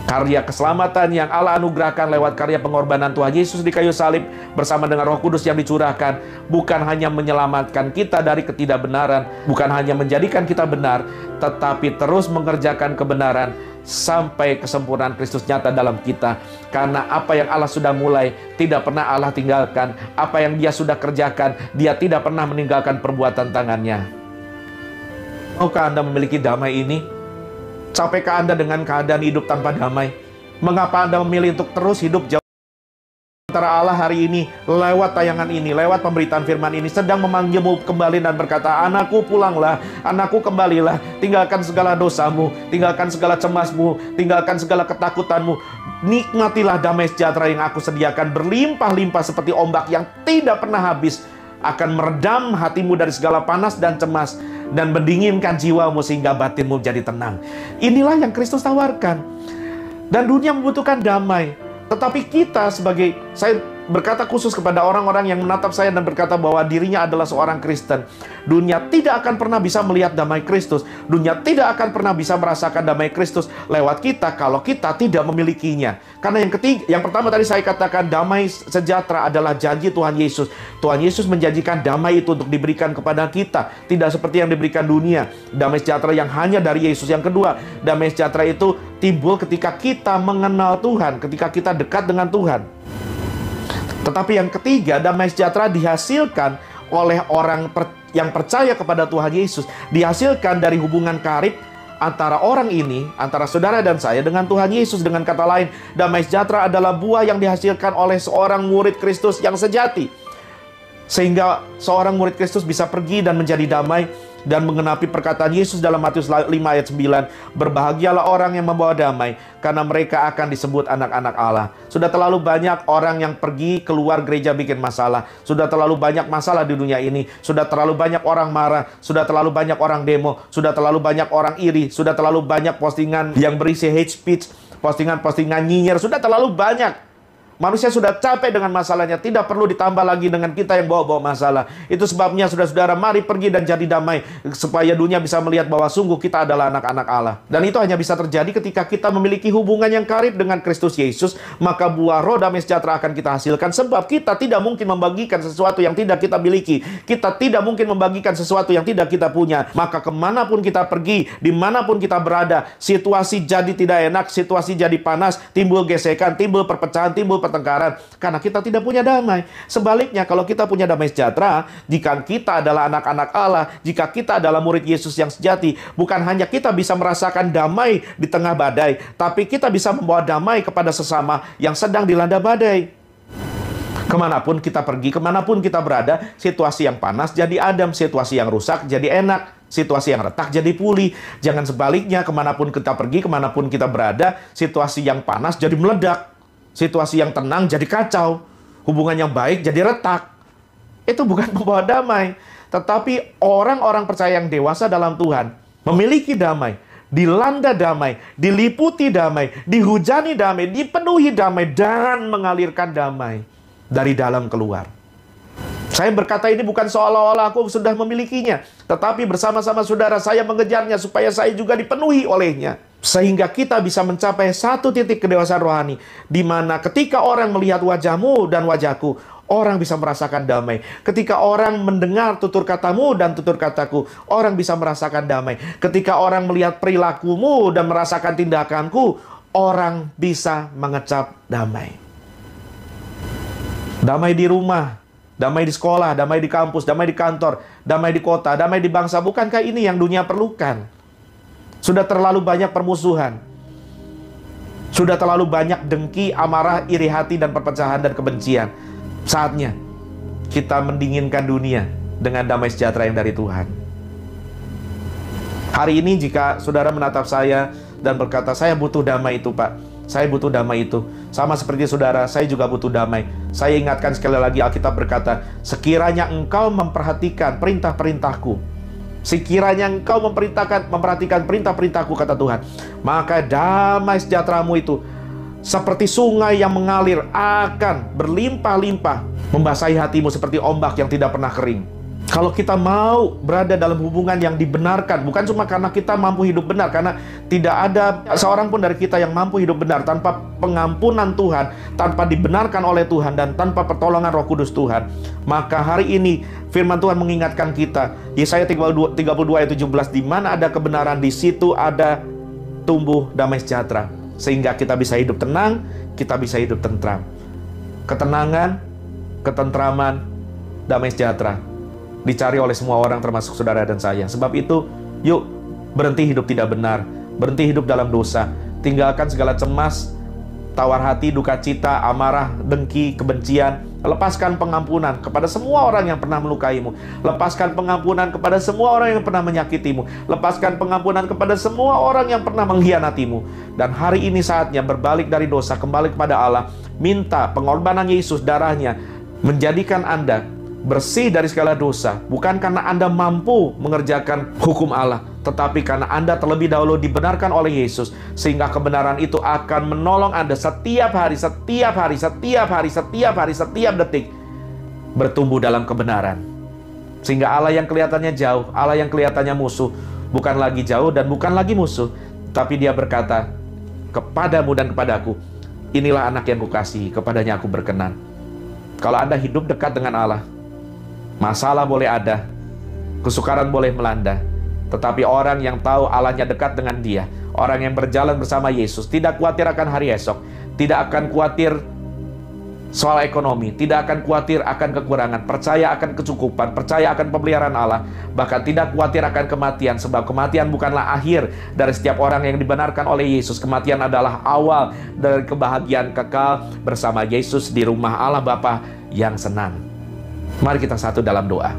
Karya keselamatan yang Allah anugerahkan lewat karya pengorbanan Tuhan Yesus di kayu salib bersama dengan Roh Kudus yang dicurahkan, bukan hanya menyelamatkan kita dari ketidakbenaran, bukan hanya menjadikan kita benar, tetapi terus mengerjakan kebenaran sampai kesempurnaan Kristus nyata dalam kita. Karena apa yang Allah sudah mulai, tidak pernah Allah tinggalkan. Apa yang Dia sudah kerjakan, Dia tidak pernah meninggalkan perbuatan tangannya. Maukah Anda memiliki damai ini? Capakkah Anda dengan keadaan hidup tanpa damai? Mengapa Anda memilih untuk terus hidup jauh? Sementara Allah hari ini, lewat tayangan ini, lewat pemberitaan firman ini, sedang memanggilmu kembali dan berkata, anakku pulanglah, anakku kembalilah, tinggalkan segala dosamu, tinggalkan segala cemasmu, tinggalkan segala ketakutanmu, nikmatilah damai sejahtera yang aku sediakan, berlimpah-limpah seperti ombak yang tidak pernah habis, akan meredam hatimu dari segala panas dan cemas, dan mendinginkan jiwamu sehingga batinmu jadi tenang. Inilah yang Kristus tawarkan. Dan dunia membutuhkan damai. Tetapi kita sebagai, saya berkata khusus kepada orang-orang yang menatap saya dan berkata bahwa dirinya adalah seorang Kristen. Dunia tidak akan pernah bisa melihat damai Kristus. Dunia tidak akan pernah bisa merasakan damai Kristus lewat kita kalau kita tidak memilikinya. Karena yang pertama tadi saya katakan, damai sejahtera adalah janji Tuhan Yesus. Tuhan Yesus menjanjikan damai itu untuk diberikan kepada kita, tidak seperti yang diberikan dunia. Damai sejahtera yang hanya dari Yesus. Yang kedua, damai sejahtera itu timbul ketika kita mengenal Tuhan, ketika kita dekat dengan Tuhan. Tetapi yang ketiga, damai sejahtera dihasilkan oleh orang yang percaya kepada Tuhan Yesus. Dihasilkan dari hubungan karib antara orang ini, antara saudara dan saya dengan Tuhan Yesus. Dengan kata lain, damai sejahtera adalah buah yang dihasilkan oleh seorang murid Kristus yang sejati. Sehingga seorang murid Kristus bisa pergi dan menjadi damai dan mengenapi perkataan Yesus dalam Matius 5 ayat 9. Berbahagialah orang yang membawa damai, karena mereka akan disebut anak-anak Allah. Sudah terlalu banyak orang yang pergi keluar gereja bikin masalah. Sudah terlalu banyak masalah di dunia ini. Sudah terlalu banyak orang marah. Sudah terlalu banyak orang demo. Sudah terlalu banyak orang iri. Sudah terlalu banyak postingan yang berisi hate speech. Postingan-postingan nyinyir. Sudah terlalu banyak. Manusia sudah capek dengan masalahnya. Tidak perlu ditambah lagi dengan kita yang bawa-bawa masalah. Itu sebabnya saudara-saudara, mari pergi dan jadi damai, supaya dunia bisa melihat bahwa sungguh kita adalah anak-anak Allah. Dan itu hanya bisa terjadi ketika kita memiliki hubungan yang karib dengan Kristus Yesus. Maka buah roh damai sejahtera akan kita hasilkan. Sebab kita tidak mungkin membagikan sesuatu yang tidak kita miliki. Kita tidak mungkin membagikan sesuatu yang tidak kita punya. Maka kemanapun kita pergi, dimanapun kita berada, situasi jadi tidak enak, situasi jadi panas, timbul gesekan, timbul perpecahan, timbul pertengkaran, karena kita tidak punya damai. Sebaliknya, kalau kita punya damai sejahtera, jika kita adalah anak-anak Allah, jika kita adalah murid Yesus yang sejati, bukan hanya kita bisa merasakan damai di tengah badai, tapi kita bisa membawa damai kepada sesama yang sedang dilanda badai. Kemanapun kita pergi, kemanapun kita berada, situasi yang panas jadi adem, situasi yang rusak jadi enak, situasi yang retak jadi pulih. Jangan sebaliknya, kemanapun kita pergi, kemanapun kita berada, situasi yang panas jadi meledak, situasi yang tenang jadi kacau, hubungan yang baik jadi retak. Itu bukan membawa damai. Tetapi orang-orang percaya yang dewasa dalam Tuhan memiliki damai, dilanda damai, diliputi damai, dihujani damai, dipenuhi damai, dan mengalirkan damai dari dalam keluar. Saya berkata ini bukan seolah-olah aku sudah memilikinya, tetapi bersama-sama saudara saya mengejarnya supaya saya juga dipenuhi olehnya. Sehingga kita bisa mencapai satu titik kedewasaan rohani, di mana ketika orang melihat wajahmu dan wajahku, orang bisa merasakan damai. Ketika orang mendengar tutur katamu dan tutur kataku, orang bisa merasakan damai. Ketika orang melihat perilakumu dan merasakan tindakanku, orang bisa mengecap damai. Damai di rumah, damai di sekolah, damai di kampus, damai di kantor, damai di kota, damai di bangsa. Bukankah ini yang dunia perlukan? Sudah terlalu banyak permusuhan. Sudah terlalu banyak dengki, amarah, iri hati, dan perpecahan dan kebencian. Saatnya kita mendinginkan dunia dengan damai sejahtera yang dari Tuhan. Hari ini jika saudara menatap saya dan berkata, saya butuh damai itu Pak, saya butuh damai itu. Sama seperti saudara, saya juga butuh damai. Saya ingatkan sekali lagi, Alkitab berkata, sekiranya engkau memperhatikan perintah-perintahku, sekiranya engkau memperhatikan perintah-perintahku, kata Tuhan, maka damai sejahteramu itu seperti sungai yang mengalir akan berlimpah-limpah, membasahi hatimu seperti ombak yang tidak pernah kering. Kalau kita mau berada dalam hubungan yang dibenarkan, bukan cuma karena kita mampu hidup benar, karena tidak ada seorang pun dari kita yang mampu hidup benar tanpa pengampunan Tuhan, tanpa dibenarkan oleh Tuhan, dan tanpa pertolongan Roh Kudus Tuhan. Maka hari ini firman Tuhan mengingatkan kita, Yesaya 32 ayat 17, di mana ada kebenaran, di situ ada tumbuh damai sejahtera. Sehingga kita bisa hidup tenang, kita bisa hidup tentram. Ketenangan, ketentraman, damai sejahtera dicari oleh semua orang termasuk saudara dan saya. Sebab itu, yuk berhenti hidup tidak benar, berhenti hidup dalam dosa, tinggalkan segala cemas, tawar hati, duka cita, amarah, dengki, kebencian. Lepaskan pengampunan kepada semua orang yang pernah melukaimu. Lepaskan pengampunan kepada semua orang yang pernah menyakitimu. Lepaskan pengampunan kepada semua orang yang pernah mengkhianatimu. Dan hari ini saatnya berbalik dari dosa, kembali kepada Allah. Minta pengorbanan Yesus, darahnya, menjadikan Anda bersih dari segala dosa. Bukan karena Anda mampu mengerjakan hukum Allah, tetapi karena Anda terlebih dahulu dibenarkan oleh Yesus. Sehingga kebenaran itu akan menolong Anda setiap hari, setiap hari, setiap hari, setiap hari, setiap detik bertumbuh dalam kebenaran. Sehingga Allah yang kelihatannya jauh, Allah yang kelihatannya musuh, bukan lagi jauh dan bukan lagi musuh, tapi Dia berkata kepadamu dan kepadaku, inilah anak yang kukasihi, kepadanya aku berkenan. Kalau Anda hidup dekat dengan Allah, masalah boleh ada, kesukaran boleh melanda, tetapi orang yang tahu Allahnya dekat dengan dia, orang yang berjalan bersama Yesus, tidak khawatir akan hari esok, tidak akan khawatir soal ekonomi, tidak akan khawatir akan kekurangan, percaya akan kecukupan, percaya akan pemeliharaan Allah, bahkan tidak khawatir akan kematian, sebab kematian bukanlah akhir dari setiap orang yang dibenarkan oleh Yesus. Kematian adalah awal dari kebahagiaan kekal bersama Yesus di rumah Allah Bapa yang senang. Mari kita satu dalam doa.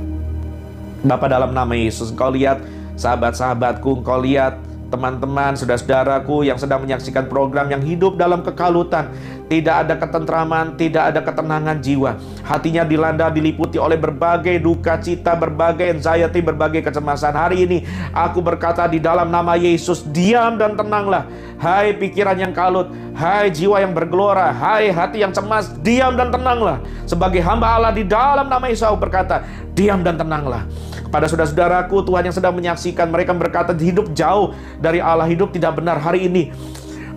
Bapa, dalam nama Yesus, Engkau lihat sahabat-sahabatku, Engkau lihat teman-teman, saudara-saudaraku yang sedang menyaksikan program, yang hidup dalam kekalutan. Tidak ada ketentraman, tidak ada ketenangan jiwa. Hatinya dilanda, diliputi oleh berbagai duka cita, berbagai anxiety, berbagai kecemasan. Hari ini aku berkata di dalam nama Yesus, diam dan tenanglah. Hai pikiran yang kalut, hai jiwa yang bergelora, hai hati yang cemas, diam dan tenanglah. Sebagai hamba Allah di dalam nama Yesus aku berkata, diam dan tenanglah. Pada saudara-saudaraku Tuhan yang sedang menyaksikan, mereka berkata hidup jauh dari Allah, hidup tidak benar. Hari ini,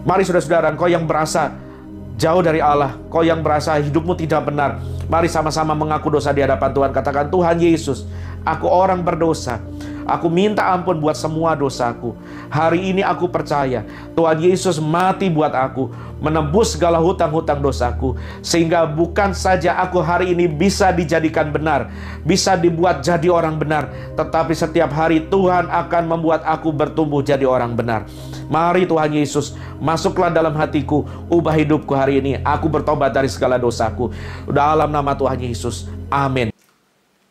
mari saudara-saudara, engkau yang berasa jauh dari Allah, kau yang berasa hidupmu tidak benar, mari sama-sama mengaku dosa di hadapan Tuhan. Katakan, Tuhan Yesus, aku orang berdosa, aku minta ampun buat semua dosaku. Hari ini aku percaya Tuhan Yesus mati buat aku, menebus segala hutang-hutang dosaku, sehingga bukan saja aku hari ini bisa dijadikan benar, bisa dibuat jadi orang benar, tetapi setiap hari Tuhan akan membuat aku bertumbuh jadi orang benar. Mari Tuhan Yesus, masuklah dalam hatiku, ubah hidupku hari ini. Aku bertobat dari segala dosaku. Dalam nama Tuhan Yesus, amin.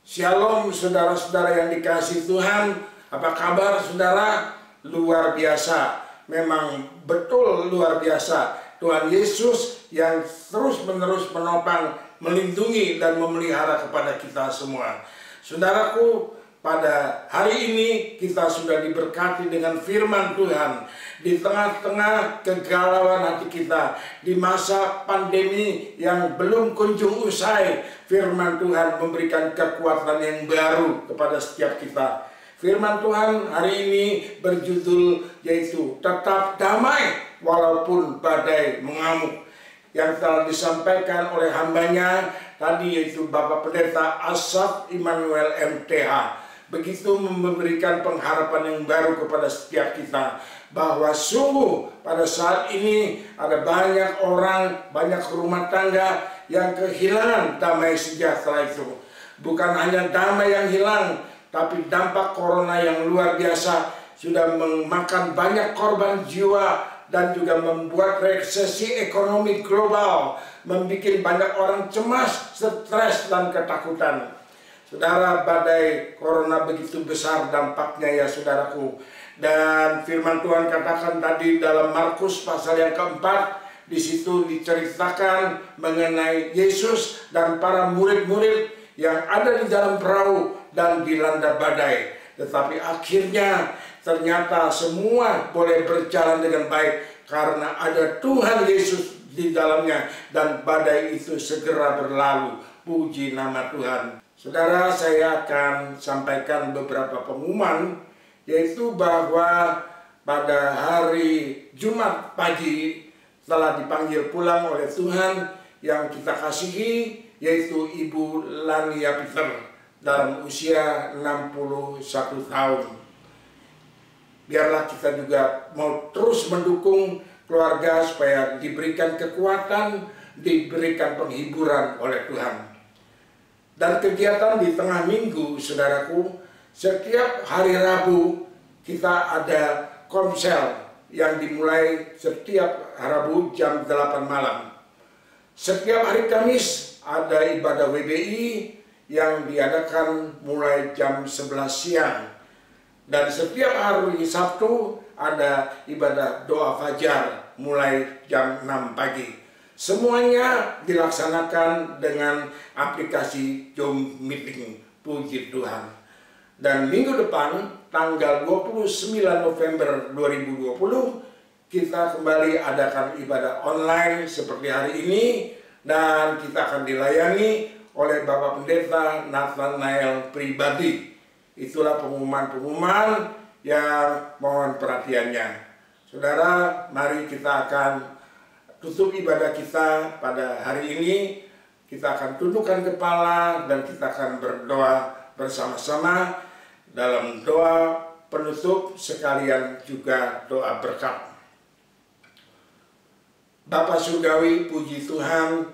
Shalom saudara-saudara yang dikasihi Tuhan. Apa kabar saudara? Luar biasa. Memang betul luar biasa. Tuhan Yesus yang terus-menerus menopang, melindungi dan memelihara kepada kita semua. Saudaraku, pada hari ini kita sudah diberkati dengan firman Tuhan. Di tengah-tengah kegalauan hati kita, di masa pandemi yang belum kunjung usai, firman Tuhan memberikan kekuatan yang baru kepada setiap kita. Firman Tuhan hari ini berjudul yaitu tetap damai walaupun badai mengamuk, yang telah disampaikan oleh hambanya tadi, yaitu Bapak Pendeta Asaf Immanuel MTH. Begitu memberikan pengharapan yang baru kepada setiap kita, bahwa sungguh pada saat ini ada banyak orang, banyak rumah tangga yang kehilangan damai sejahtera itu. Bukan hanya damai yang hilang, tapi dampak corona yang luar biasa sudah memakan banyak korban jiwa dan juga membuat resesi ekonomi global, membuat banyak orang cemas, stres dan ketakutan. Saudara, badai corona begitu besar dampaknya ya saudaraku. Dan firman Tuhan katakan tadi dalam Markus pasal yang keempat, di situ diceritakan mengenai Yesus dan para murid-murid yang ada di dalam perahu dan dilanda badai. Tetapi akhirnya ternyata semua boleh berjalan dengan baik karena ada Tuhan Yesus di dalamnya, dan badai itu segera berlalu. Puji nama Tuhan. Saudara, saya akan sampaikan beberapa pengumuman, yaitu bahwa pada hari Jumat pagi telah dipanggil pulang oleh Tuhan yang kita kasihi, yaitu Ibu Lania Peter dalam usia 61 tahun. Biarlah kita juga mau terus mendukung keluarga supaya diberikan kekuatan, diberikan penghiburan oleh Tuhan. Dan kegiatan di tengah minggu, saudaraku, setiap hari Rabu kita ada komsel yang dimulai setiap Rabu jam 8 malam. Setiap hari Kamis ada ibadah WBI yang diadakan mulai jam 11 siang. Dan setiap hari Sabtu ada ibadah doa fajar mulai jam 6 pagi. Semuanya dilaksanakan dengan aplikasi Zoom Meeting. Puji Tuhan. Dan minggu depan, tanggal 29 November 2020, kita kembali adakan ibadah online seperti hari ini, dan kita akan dilayani oleh Bapak Pendeta Nathanael pribadi. Itulah pengumuman-pengumuman yang mohon perhatiannya. Saudara, mari kita akan tutup ibadah kita pada hari ini. Kita akan tundukkan kepala dan kita akan berdoa bersama-sama dalam doa penutup sekalian juga doa berkat. Bapa Surgawi, puji Tuhan,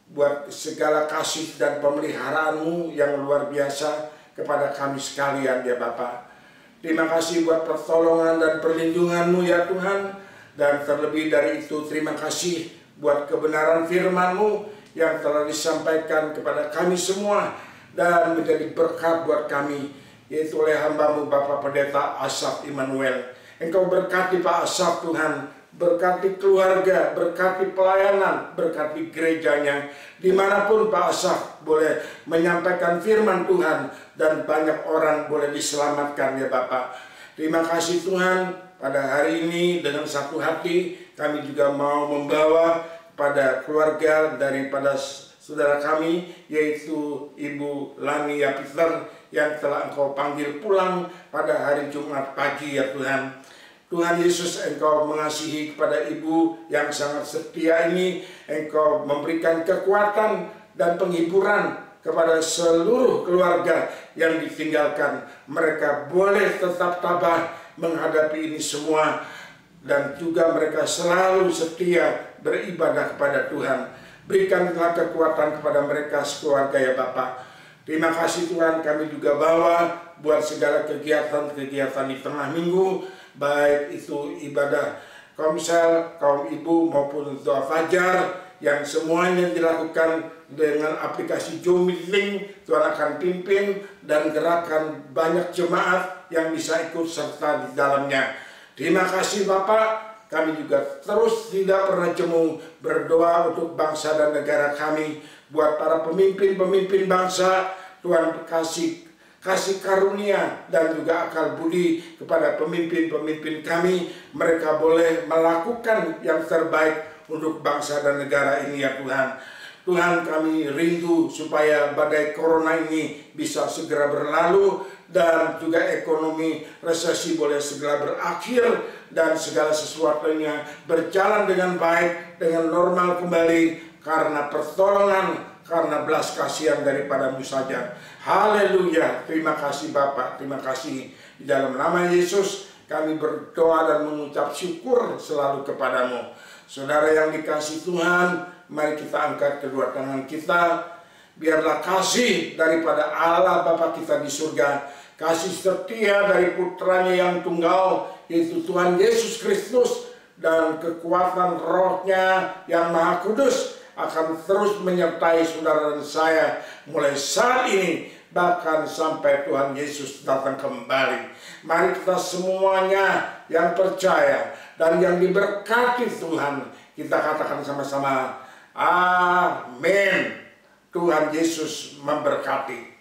buat segala kasih dan pemeliharaan-Mu yang luar biasa kepada kami sekalian ya Bapa. Terima kasih buat pertolongan dan perlindungan-Mu ya Tuhan. Dan terlebih dari itu terima kasih buat kebenaran firman-Mu yang telah disampaikan kepada kami semua dan menjadi berkat buat kami, yaitu oleh hamba-Mu Bapak Pendeta Asaf Immanuel. Engkau berkati Pak Asaf Tuhan, berkati keluarga, berkati pelayanan, berkati gerejanya, dimanapun Pak Asaf boleh menyampaikan firman Tuhan dan banyak orang boleh diselamatkan ya Bapak. Terima kasih Tuhan. Pada hari ini dengan satu hati kami juga mau membawa pada keluarga daripada saudara kami, yaitu Ibu Lania Peter yang telah Engkau panggil pulang pada hari Jumat pagi ya Tuhan. Tuhan Yesus, Engkau mengasihi kepada Ibu yang sangat setia ini. Engkau memberikan kekuatan dan penghiburan kepada seluruh keluarga yang ditinggalkan. Mereka boleh tetap tabah menghadapi ini semua, dan juga mereka selalu setia beribadah kepada Tuhan. Berikanlah kekuatan kepada mereka sekeluarga ya Bapak. Terima kasih Tuhan, kami juga bawa buat segala kegiatan-kegiatan di tengah minggu, baik itu ibadah komsel, kaum ibu maupun doa fajar, yang semuanya dilakukan dengan aplikasi Zoom Meeting. Tuhan akan pimpin dan gerakan banyak jemaat yang bisa ikut serta di dalamnya. Terima kasih Bapak. Kami juga terus tidak pernah jemu berdoa untuk bangsa dan negara kami. Buat para pemimpin-pemimpin bangsa, Tuhan kasih karunia dan juga akal budi kepada pemimpin-pemimpin kami. Mereka boleh melakukan yang terbaik untuk bangsa dan negara ini ya Tuhan. Tuhan, kami rindu supaya badai corona ini bisa segera berlalu dan juga ekonomi resesi boleh segera berakhir dan segala sesuatunya berjalan dengan baik, dengan normal kembali karena pertolongan, karena belas kasihan daripada-Mu saja. Haleluya. Terima kasih Bapak, terima kasih. Di dalam nama Yesus kami berdoa dan mengucap syukur selalu kepada-Mu. Saudara yang dikasihi Tuhan, mari kita angkat kedua tangan kita. Biarlah kasih daripada Allah Bapa kita di surga, kasih setia dari putranya yang tunggal, yaitu Tuhan Yesus Kristus, dan kekuatan Roh-Nya yang Maha Kudus akan terus menyertai saudara dan saya mulai saat ini bahkan sampai Tuhan Yesus datang kembali. Mari kita semuanya yang percaya dan yang diberkati Tuhan, kita katakan sama-sama, amin. Tuhan Yesus memberkati.